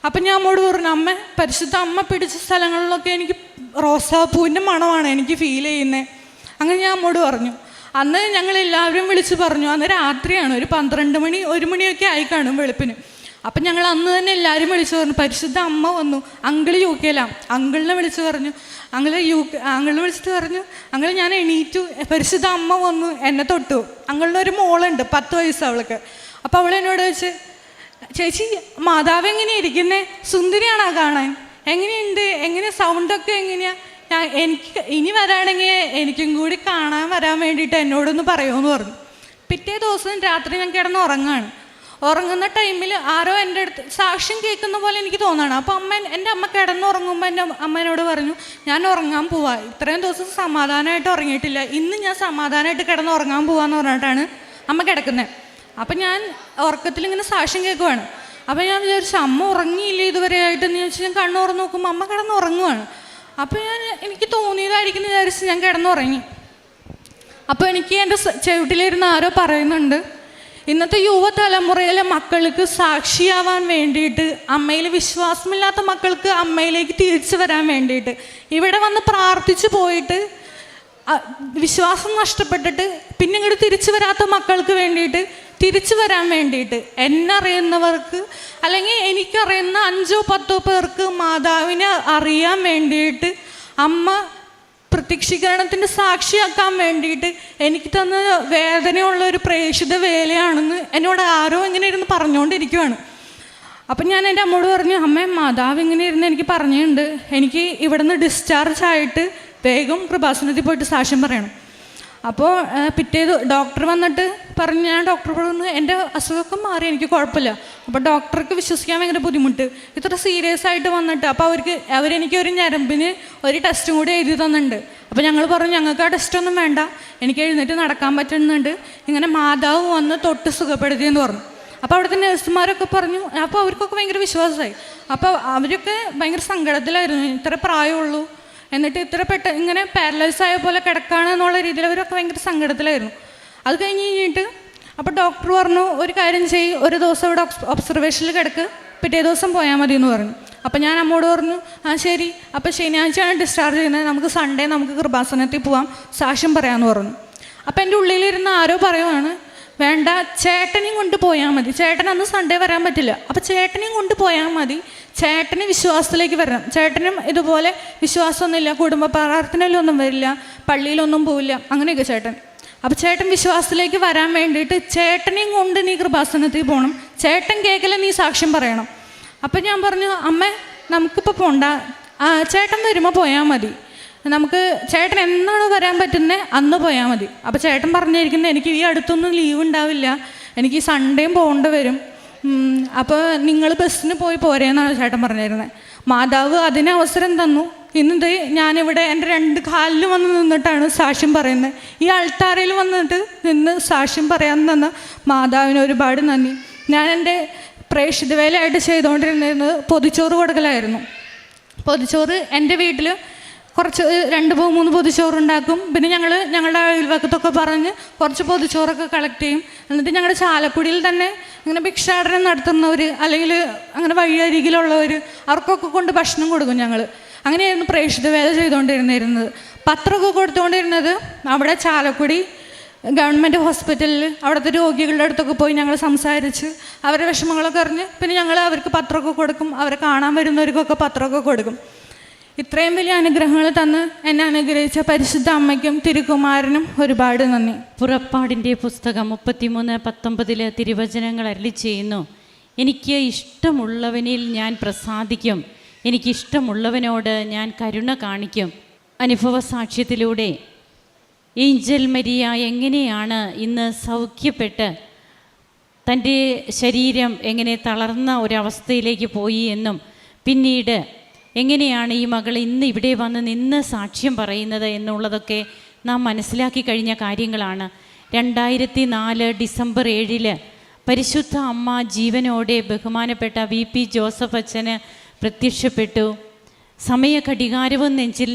അപ്പം ഞാൻ അമ്മോട് പറഞ്ഞു, അമ്മ പരിശുദ്ധ അമ്മ പിടിച്ച സ്ഥലങ്ങളിലൊക്കെ എനിക്ക് റോസാപ്പൂവിൻ്റെ മണമാണ് എനിക്ക് ഫീൽ ചെയ്യുന്നത്. അങ്ങനെ ഞാൻ അമ്മോട് പറഞ്ഞു. അന്ന് ഞങ്ങളെല്ലാവരും വിളിച്ച് പറഞ്ഞു. അന്ന് രാത്രിയാണ്, ഒരു 12 മണി 1 മണിയൊക്കെ ആയി കാണും വെളുപ്പിന്. അപ്പം ഞങ്ങൾ അന്ന് തന്നെ എല്ലാവരും വിളിച്ചു പറഞ്ഞു, പരിശുദ്ധ അമ്മ വന്നു. അങ്കിള് UK അങ്കിളിനെ വിളിച്ച് പറഞ്ഞു. അങ്കിളിനെ വിളിച്ചിട്ട് പറഞ്ഞു, അങ്കിൾ ഞാൻ എണീറ്റു, പരിശുദ്ധ അമ്മ വന്നു എന്നെ തൊട്ടു. അങ്കിളിന് ഒരു മോളുണ്ട്, 10 വയസ്സ് അവൾക്ക്. അപ്പോൾ അവൾ എന്നോട് ചോദിച്ച്, ചേച്ചി മാതാവ് എങ്ങനെയാണ് ഇരിക്കുന്നത്? സുന്ദരിയാണോ കാണാൻ? എങ്ങനെ സൗണ്ടൊക്കെ എങ്ങനെയാണ്? എനിക്ക് ഇനി വരാണെങ്കിൽ എനിക്കും കൂടി കാണാൻ വരാൻ വേണ്ടിയിട്ട് എന്നോടൊന്ന് പറയുമെന്ന് പറഞ്ഞു. പിറ്റേ ദിവസം രാത്രി ഞാൻ കിടന്ന് ഉറങ്ങുന്ന ടൈമിൽ ആരോ എൻ്റെ അടുത്ത് സാക്ഷ്യം കേൾക്കുന്ന പോലെ എനിക്ക് തോന്നുകയാണ്. അപ്പോൾ എൻ്റെ അമ്മ കിടന്നുറങ്ങുമ്പോൾ എൻ്റെ അമ്മേനോട് പറഞ്ഞു, ഞാൻ ഉറങ്ങാൻ പോവാ, ഇത്രയും ദിവസം സമാധാനമായിട്ട് ഉറങ്ങിയിട്ടില്ല, ഇന്ന് ഞാൻ സമാധാനമായിട്ട് കിടന്നുറങ്ങാൻ പോവാന്ന് പറഞ്ഞിട്ടാണ് അമ്മ കിടക്കുന്നത്. അപ്പം ഞാൻ ഉറക്കത്തിലിങ്ങനെ സാക്ഷ്യം കേൾക്കുവാണ്. അപ്പോൾ ഞാൻ വിചാരിച്ചു, അമ്മ ഉറങ്ങിയില്ലേ ഇതുവരെ ആയിട്ടെന്ന് ചോദിച്ചാൽ ഞാൻ കണ്ണുറന്ന് നോക്കുമ്പോൾ അമ്മ കിടന്നുറങ്ങുവാണ്. അപ്പോൾ എനിക്ക് തോന്നിയതായിരിക്കും വിചാരിച്ച് ഞാൻ കിടന്നുറങ്ങി. അപ്പോൾ എനിക്ക് എൻ്റെ ചുവട്ടിലിരുന്ന് ആരോ പറയുന്നുണ്ട്, ഇന്നത്തെ യുവതലമുറയിലെ മക്കൾക്ക് സാക്ഷിയാവാൻ വേണ്ടിയിട്ട്, അമ്മയിൽ വിശ്വാസമില്ലാത്ത മക്കൾക്ക് അമ്മയിലേക്ക് തിരിച്ചു വരാൻ വേണ്ടിയിട്ട്, ഇവിടെ വന്ന് പ്രാർത്ഥിച്ചു പോയിട്ട് വിശ്വാസം നഷ്ടപ്പെട്ടിട്ട് പിന്നെ ഇങ്ങോട്ട് തിരിച്ചു വരാത്ത മക്കൾക്ക് വേണ്ടിയിട്ട് തിരിച്ചു വരാൻ വേണ്ടിയിട്ട് എന്നറിയുന്നവർക്ക്, അല്ലെങ്കിൽ എനിക്കറിയുന്ന 5-10 പേർക്ക് മാതാവിനെ അറിയാൻ വേണ്ടിയിട്ട്, അമ്മ പ്രത്യക്ഷീകരണത്തിൻ്റെ സാക്ഷിയാക്കാൻ വേണ്ടിയിട്ട് എനിക്ക് തന്ന വേദനയുള്ള ഒരു പ്രേക്ഷിത വേലയാണെന്ന് എന്നോട് ആരോ ഇങ്ങനെ ഇരുന്ന് പറഞ്ഞുകൊണ്ടിരിക്കുവാണ്. അപ്പം ഞാൻ എൻ്റെ അമ്മോട് പറഞ്ഞു, അമ്മേ മാതാവ് ഇങ്ങനെ ഇരുന്ന് എനിക്ക് പറഞ്ഞിട്ടുണ്ട്, എനിക്ക് ഇവിടെ നിന്ന് ഡിസ്ചാർജ് ആയിട്ട് വേഗം കൃപാസനത്തിൽ പോയിട്ട് സാക്ഷ്യം പറയണം. അപ്പോൾ ഡോക്ടർ വന്നിട്ട് പറഞ്ഞു, ഞാൻ ഡോക്ടർ പറഞ്ഞു എൻ്റെ അസുഖമൊക്കെ മാറി, എനിക്ക് കുഴപ്പമില്ല. അപ്പോൾ ഡോക്ടർക്ക് വിശ്വസിക്കാൻ ഭയങ്കര ബുദ്ധിമുട്ട്, ഇത്ര സീരിയസ് ആയിട്ട് വന്നിട്ട്. അപ്പോൾ അവരെനിക്ക് ഒരു ഞരമ്പിന് ഒരു ടെസ്റ്റും കൂടി എഴുതി തന്നിട്ടുണ്ട്. അപ്പോൾ ഞങ്ങൾ പറഞ്ഞു, ഞങ്ങൾക്ക് ആ ടെസ്റ്റൊന്നും വേണ്ട, എനിക്ക് എഴുന്നേറ്റ് നടക്കാൻ പറ്റുന്നുണ്ട്, ഇങ്ങനെ മാതാവ് വന്ന് തൊട്ട് സുഖപ്പെടുത്തിയെന്ന് പറഞ്ഞു. അപ്പോൾ അവിടുത്തെ നഴ്സുമാരൊക്കെ പറഞ്ഞു. അപ്പോൾ അവർക്കൊക്കെ ഭയങ്കര വിശ്വാസമായി. അപ്പോൾ അവരൊക്കെ ഭയങ്കര സങ്കടത്തിലായിരുന്നു, ഇത്ര പ്രായമുള്ളൂ എന്നിട്ട് ഇത്ര ഇങ്ങനെ പാരലൈസ് ആയ പോലെ കിടക്കുകയാണ് എന്നുള്ള രീതിയിൽ അവരൊക്കെ ഭയങ്കര സങ്കടത്തിലായിരുന്നു. അത് കഴിഞ്ഞിട്ട് അപ്പോൾ ഡോക്ടർ പറഞ്ഞു, ഒരു കാര്യം ചെയ്യ്, ഒരു ദിവസം ഇവിടെ ഒബ്സർവേഷനിൽ കിടക്ക്, പിറ്റേ ദിവസം പോയാൽ മതി എന്ന് പറഞ്ഞു. അപ്പോൾ ഞാൻ അമ്മോട് പറഞ്ഞു, ആ ശരി, അപ്പോൾ ശനിയാഴ്ചയാണ് ഡിസ്ചാർജ് ചെയ്യുന്നത്, നമുക്ക് സൺഡേ നമുക്ക് കൃപാസനത്തിൽ പോവാം, സാക്ഷ്യം പറയാമെന്ന് പറഞ്ഞു. അപ്പോൾ എൻ്റെ ഉള്ളിലിരുന്ന് ആരോ പറയുവാണ്, വേണ്ട, ചേട്ടനെയും കൊണ്ട് പോയാൽ മതി, ചേട്ടൻ അന്ന് സൺഡേ വരാൻ പറ്റില്ല, അപ്പോൾ ചേട്ടനെയും കൊണ്ട് പോയാൽ മതി, ചേട്ടന് വിശ്വാസത്തിലേക്ക് വരണം, ചേട്ടനും ഇതുപോലെ വിശ്വാസമൊന്നുമില്ല, കുടുംബ പ്രാർത്ഥനയിലൊന്നും വരില്ല, പള്ളിയിലൊന്നും പോവില്ല, അങ്ങനെയൊക്കെ ചേട്ടൻ. അപ്പോൾ ചേട്ടൻ വിശ്വാസത്തിലേക്ക് വരാൻ വേണ്ടിയിട്ട് ചേട്ടനെയും കൊണ്ട് നീ കൃപാസനത്തിൽ പോകണം, ചേട്ടൻ കേൾക്കല നീ സാക്ഷ്യം പറയണം. അപ്പം ഞാൻ പറഞ്ഞു, അമ്മ നമുക്കിപ്പോൾ പോണ്ട, ചേട്ടൻ വരുമ്പോൾ പോയാൽ മതി, നമുക്ക് ചേട്ടൻ എന്നാണ് വരാൻ പറ്റുന്നത് അന്ന് പോയാൽ മതി. അപ്പോൾ ചേട്ടൻ പറഞ്ഞിരിക്കുന്നത്, എനിക്ക് ഈ അടുത്തൊന്നും ലീവ് ഉണ്ടാവില്ല, എനിക്ക് ഈ സൺഡേയും പോകേണ്ടി വരും, അപ്പോൾ നിങ്ങൾ ബസ്സിന് പോയി പോരേന്നാണ് ചേട്ടൻ പറഞ്ഞിരുന്നത്. മാതാവ് അതിന് അവസരം തന്നു. ഇന്നത് ഞാനിവിടെ എൻ്റെ 2 കാലിൽ വന്ന് നിന്നിട്ടാണ് സാക്ഷ്യം പറയുന്നത്. ഈ അൾത്താരയിൽ വന്നിട്ട് നിന്ന് സാക്ഷ്യം പറയാൻ തന്ന മാതാവിന് ഒരുപാട് നന്ദി. ഞാൻ എൻ്റെ പ്രേക്ഷിത വേലയായിട്ട് ചെയ്തുകൊണ്ടിരുന്നത് പൊതിച്ചോറ് കൊടുക്കലായിരുന്നു. പൊതിച്ചോറ് എൻ്റെ വീട്ടിൽ കുറച്ച് 2-3 പൊതിച്ചോറുണ്ടാക്കും. പിന്നെ ഞങ്ങളുടെ അയൽവക്കത്തൊക്കെ പറഞ്ഞ് കുറച്ച് പൊതിച്ചോറൊക്കെ കളക്ട് ചെയ്യും. എന്നിട്ട് ഞങ്ങളുടെ ചാലക്കുടിയിൽ തന്നെ അങ്ങനെ ഭിക്ഷാടനം നടത്തുന്നവർ അല്ലെങ്കിൽ അങ്ങനെ വഴിയരികിലുള്ളവർ അവർക്കൊക്കെ കൊണ്ട് ഭക്ഷണം കൊടുക്കും. ഞങ്ങൾ അങ്ങനെയായിരുന്നു പ്രേക്ഷിത വേല ചെയ്തുകൊണ്ടിരുന്നത്. പത്രമൊക്കെ കൊടുത്തുകൊണ്ടിരുന്നത് അവിടെ ചാലക്കുടി ഗവൺമെൻറ് ഹോസ്പിറ്റലിൽ അവിടുത്തെ രോഗികളുടെ അടുത്തൊക്കെ പോയി ഞങ്ങൾ സംസാരിച്ച് അവരുടെ വിഷമങ്ങളൊക്കെ അറിഞ്ഞ് പിന്നെ ഞങ്ങൾ അവർക്ക് പത്രമൊക്കെ കൊടുക്കും. അവരെ കാണാൻ വരുന്നവർക്കൊക്കെ പത്രമൊക്കെ കൊടുക്കും. ഇത്രയും വലിയ അനുഗ്രഹങ്ങൾ തന്ന് എന്നെ അനുഗ്രഹിച്ച പരിശുദ്ധ അമ്മയ്ക്കും തിരുക്കുമാരനും ഒരുപാട് നന്ദി. പുറപ്പാടിൻ്റെ പുസ്തകം 33:19 തിരുവചനങ്ങൾ അരുളി ചെയ്യുന്നു, എനിക്ക് ഇഷ്ടമുള്ളവനിൽ ഞാൻ പ്രസാദിക്കും, എനിക്കിഷ്ടമുള്ളവനോട് ഞാൻ കരുണ കാണിക്കും. അനുഭവ സാക്ഷ്യത്തിലൂടെ ഏഞ്ചൽ മരിയ എങ്ങനെയാണ് ഇന്ന് സൗഖ്യപ്പെട്ട് തൻ്റെ ശരീരം എങ്ങനെ തളർന്ന ഒരവസ്ഥയിലേക്ക് പോയി എന്നും പിന്നീട് എങ്ങനെയാണ് ഈ മകൾ ഇന്ന് ഇവിടെ വന്ന് നിന്ന് സാക്ഷ്യം പറയുന്നത് എന്നുള്ളതൊക്കെ നാം മനസ്സിലാക്കി കഴിഞ്ഞ കാര്യങ്ങളാണ്. 2004 ഡിസംബർ 7 പരിശുദ്ധ അമ്മ ജീവനോടെ ബഹുമാനപ്പെട്ട VP ജോസഫ് അച്ഛന് പ്രത്യക്ഷപ്പെട്ടു. സമയ ഘടികാരവും നെഞ്ചിൽ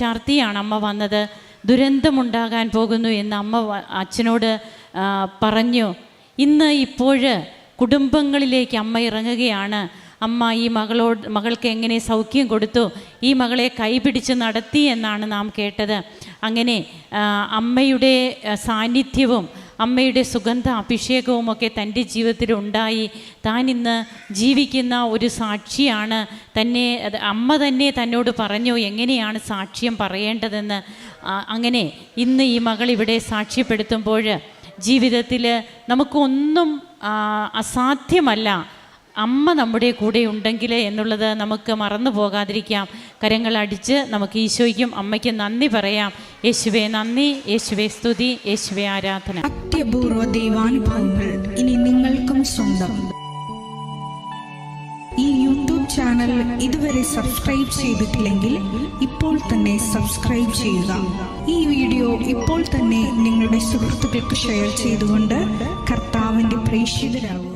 ചാർത്തിയാണ് അമ്മ വന്നത്. ദുരന്തമുണ്ടാകാൻ പോകുന്നു എന്ന് അമ്മ അച്ഛനോട് പറഞ്ഞു. ഇന്ന് കുടുംബങ്ങളിലേക്ക് അമ്മ ഇറങ്ങുകയാണ്. അമ്മ ഈ മകൾക്ക് എങ്ങനെ സൗഖ്യം കൊടുത്തു, ഈ മകളെ കൈപിടിച്ച് നടത്തി എന്നാണ് നാം കേട്ടത്. അങ്ങനെ അമ്മയുടെ സാന്നിധ്യവും അമ്മയുടെ സുഗന്ധ അഭിഷേകവും ഒക്കെ തൻ്റെ ജീവിതത്തിലുണ്ടായി. താൻ ഇന്ന് ജീവിക്കുന്ന ഒരു സാക്ഷിയാണ്. അമ്മ തന്നെ തന്നോട് പറഞ്ഞു എങ്ങനെയാണ് സാക്ഷ്യം പറയേണ്ടതെന്ന്. അങ്ങനെ ഇന്ന് ഈ മകൾ ഇവിടെ സാക്ഷ്യപ്പെടുത്തുമ്പോൾ ജീവിതത്തിൽ നമുക്കൊന്നും അസാധ്യമല്ല, അമ്മ നമ്മുടെ കൂടെ ഉണ്ടെങ്കിൽ എന്നുള്ളത് നമുക്ക് മറന്നു പോകാതിരിക്കാം. കരങ്ങളടിച്ച് നമുക്ക് ഈശോയ്ക്കും അമ്മയ്ക്കും നന്ദി പറയാം. യേശുവേ നന്ദി, യേശുവേ സ്തുതി, യേശുവേ ആരാധന. അത്യപൂർവ ദൈവാനുഭവങ്ങൾ ഇനി നിങ്ങൾക്കും സ്വന്തം. ഈ യൂട്യൂബ് ചാനൽ ഇതുവരെ സബ്സ്ക്രൈബ് ചെയ്തിട്ടില്ലെങ്കിൽ ഇപ്പോൾ തന്നെ സബ്സ്ക്രൈബ് ചെയ്യുക. ഈ വീഡിയോ ഇപ്പോൾ തന്നെ നിങ്ങളുടെ സുഹൃത്തുക്കൾക്ക് ഷെയർ ചെയ്തുകൊണ്ട് കർത്താവിൻ്റെ പ്രേക്ഷിതരാകുക.